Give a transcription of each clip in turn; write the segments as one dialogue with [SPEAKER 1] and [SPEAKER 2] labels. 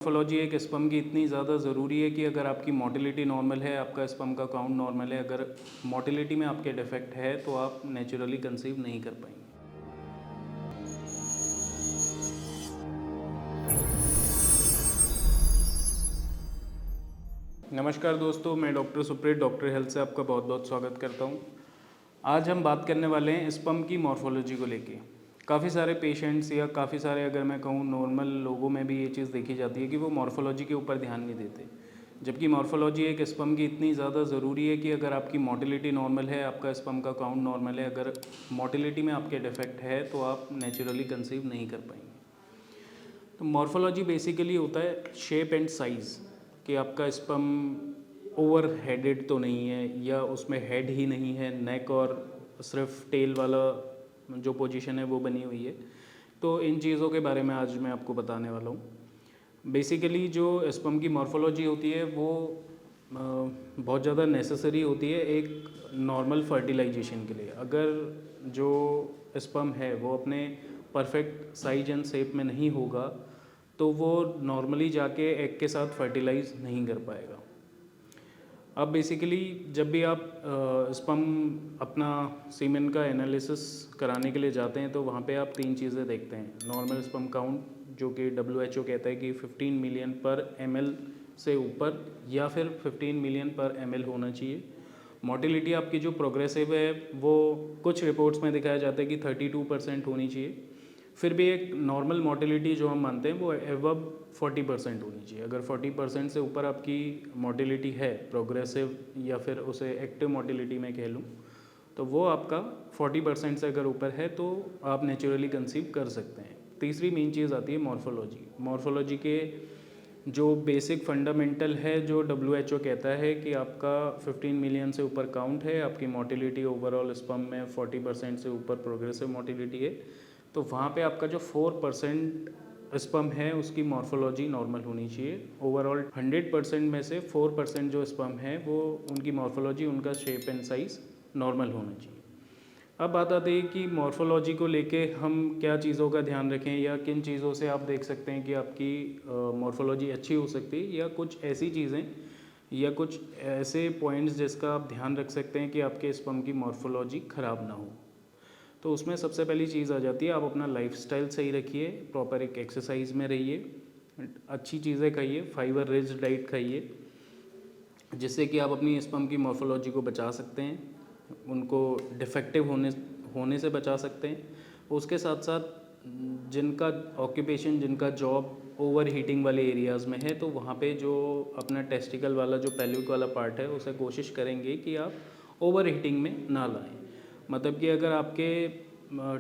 [SPEAKER 1] Morphology एक sperm की इतनी ज़्यादा ज़रूरी है कि अगर आपकी मोटिलिटी नॉर्मल है, आपका स्पर्म का काउंट नॉर्मल है, अगर मोटिलिटी में आपके डिफेक्ट है तो आप नेचुरली कंसीव नहीं कर पाएंगे। नमस्कार दोस्तों, मैं डॉक्टर सुप्रीत डॉक्टर हेल्थ से आपका बहुत बहुत स्वागत करता हूं। आज हम बात करने वाले हैं स्पर्म की मॉर्फोलॉजी को लेके। काफ़ी सारे पेशेंट्स या काफ़ी सारे, अगर मैं कहूँ नॉर्मल लोगों में भी ये चीज़ देखी जाती है कि वो मॉर्फोलॉजी के ऊपर ध्यान नहीं देते, जबकि मॉर्फोलॉजी एक स्पर्म की इतनी ज़्यादा ज़रूरी है कि अगर आपकी मोटिलिटी नॉर्मल है, आपका स्पर्म का काउंट नॉर्मल है, अगर मोटिलिटी में आपके डिफेक्ट है तो आप नेचुरली कंसीव नहीं कर पाएंगे। तो मॉर्फोलॉजी बेसिकली होता है शेप एंड साइज़, कि आपका स्पर्म ओवर हेडेड तो नहीं है या उसमें हेड ही नहीं है, नेक और सिर्फ टेल वाला जो पोजीशन है वो बनी हुई है। तो इन चीज़ों के बारे में आज मैं आपको बताने वाला हूँ। बेसिकली जो स्पर्म की मॉर्फोलॉजी होती है वो बहुत ज़्यादा नेसेसरी होती है एक नॉर्मल फर्टिलाइजेशन के लिए। अगर जो स्पर्म है वो अपने परफेक्ट साइज एंड शेप में नहीं होगा तो वो नॉर्मली जाके एग के साथ फर्टिलाइज नहीं कर पाएगा। अब बेसिकली जब भी आप स्पर्म अपना सीमेन का एनालिसिस कराने के लिए जाते हैं तो वहाँ पे आप तीन चीज़ें देखते हैं। नॉर्मल स्पर्म काउंट, जो कि WHO कहता है कि 15 मिलियन पर ml से ऊपर या फिर 15 मिलियन पर ml होना चाहिए। मोटिलिटी आपकी जो प्रोग्रेसिव है वो कुछ रिपोर्ट्स में दिखाया जाता है कि 32% होनी चाहिए। फिर भी एक नॉर्मल मोटिलिटी जो हम मानते हैं वो एबव 40% होनी चाहिए। अगर 40% से ऊपर आपकी मोटिलिटी है प्रोग्रेसिव या फिर उसे एक्टिव मोटिलिटी में कह लूँ, तो वो आपका 40% से अगर ऊपर है तो आप नेचुरली कंसीव कर सकते हैं। तीसरी मेन चीज़ आती है मॉर्फोलॉजी। मॉर्फोलॉजी के जो बेसिक फंडामेंटल है, जो WHO कहता है कि आपका 15 मिलियन से ऊपर काउंट है, आपकी मोटिलिटी ओवरऑल स्पर्म में 40% से ऊपर प्रोग्रेसिव मोटिलिटी है, तो वहाँ पे आपका जो 4% स्पर्म है उसकी मॉर्फोलॉजी नॉर्मल होनी चाहिए। ओवरऑल 100% में से 4% जो स्पर्म है वो उनकी मॉर्फोलॉजी, उनका शेप एंड साइज़ नॉर्मल होना चाहिए। अब बात आती है कि मॉर्फोलॉजी को लेके हम क्या चीज़ों का ध्यान रखें या किन चीज़ों से आप देख सकते हैं कि आपकी मॉर्फोलॉजी अच्छी हो सकती है, या कुछ ऐसी चीज़ें या कुछ ऐसे पॉइंट्स जिसका आप ध्यान रख सकते हैं कि आपके स्पर्म की मॉर्फोलॉजी ख़राब ना हो। तो उसमें सबसे पहली चीज़ आ जाती है, आप अपना लाइफस्टाइल सही रखिए, प्रॉपर एक एक्सरसाइज में रहिए, अच्छी चीज़ें खाइए, फाइबर रिच डाइट खाइए, जिससे कि आप अपनी स्पर्म की मॉर्फोलॉजी को बचा सकते हैं, उनको डिफेक्टिव होने से बचा सकते हैं। उसके साथ साथ जिनका ऑक्यूपेशन, जिनका जॉब ओवर हीटिंग वाले एरियाज़ में है, तो वहाँ पे जो अपना टेस्टिकल वाला जो पेल्विक वाला पार्ट है उसे कोशिश करेंगे कि आप ओवर हीटिंग में ना लाएं। मतलब कि अगर आपके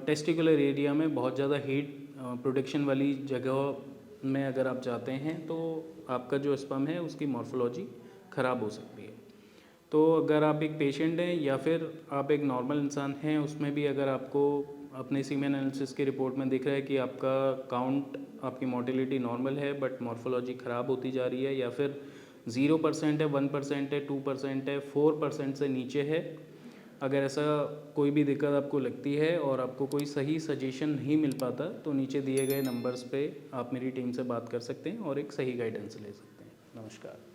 [SPEAKER 1] टेस्टिकुलर एरिया में बहुत ज़्यादा हीट प्रोडक्शन वाली जगह में अगर आप जाते हैं तो आपका जो स्पर्म है उसकी मॉर्फोलॉजी ख़राब हो सकती है। तो अगर आप एक पेशेंट हैं या फिर आप एक नॉर्मल इंसान हैं, उसमें भी अगर आपको अपने सीमेन एनालिसिस की रिपोर्ट में दिख रहा है कि आपका काउंट, आपकी मोटिलिटी नॉर्मल है बट मॉर्फोलॉजी ख़राब होती जा रही है, या फिर 0% है, 1% है, 2% है, 4% से नीचे है, अगर ऐसा कोई भी दिक्कत आपको लगती है और आपको कोई सही सजेशन नहीं मिल पाता, तो नीचे दिए गए नंबर्स पे आप मेरी टीम से बात कर सकते हैं और एक सही गाइडेंस ले सकते हैं। नमस्कार।